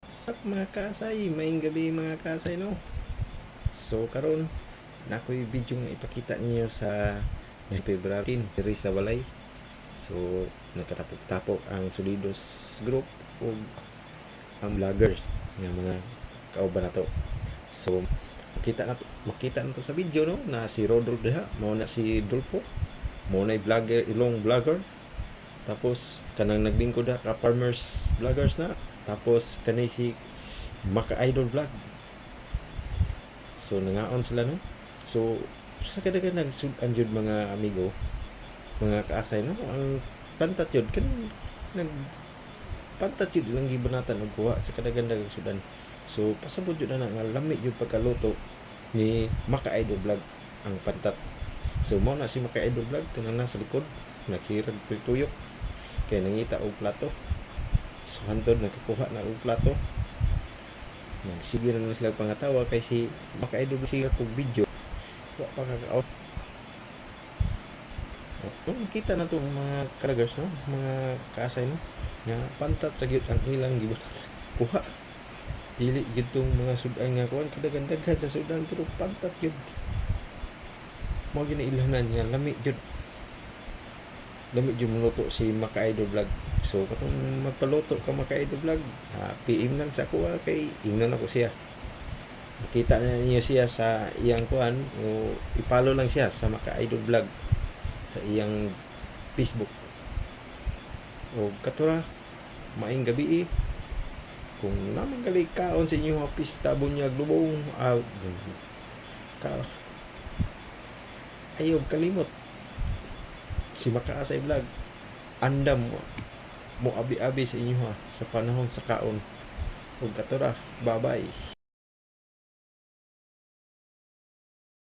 Sak mga kasay, maing gabi mga kasay no. So karon nakoy video nga ipakita ninyo sa February diri sa balay. So nagkatapok-tapok ang Solidos group o ang vloggers nga mga kauban nato. So makita na to sa video no na si Rodro diha, mao na si Dulpo, mao na vlogger, ilong vlogger. Tapos kanang naglingkod ka farmers vloggers na. Tapos kanay si Maka Idol Vlog. So nangaon sila no. So sa kadagan nagsudan jud mga amigo, mga kaasay no, ang pantat jud kan nag pantat jud lang gibanatan og kuha sa kadagan nagsudan. So pasabot jud na nga lami jud pagkaluto ni Maka Idol Vlog ang pantat. So mao na si Maka Idol Vlog tunang nasa likod nagsirag tuyok kay nangita og plato. So hantod nakakuha na og plato. Sige na sila pangatawa kay si maka-idol siya kog video. Wa pa kaka-out. Kita na itong mga karagers no, mga kaasay no, nga pantat ra gyud ang ilang gibuhat. Kuha. Dili gyud tong mga sudan nga kuan kadagan-daghan sa sudan pero pantat gyud. Mao gyud ilhanan nga lami gyud. Lami gyud maluto si Maka Idol Vlog. So katong magpaluto ka Maka Idol Vlog, PM lang sa kuha kay ingnan ako siya. Makita na niyo siya sa iyang kuan o i-follow lang siya sa Maka Idol Vlog sa iyang Facebook. O katura maing gabi kung naman gali kaon sa inyo pista bunyag lubong ka ayaw kalimot si Makaasay Vlog andam mo abi-abi sa inyo sa panahon sa kaon. Ug katura, bye-bye.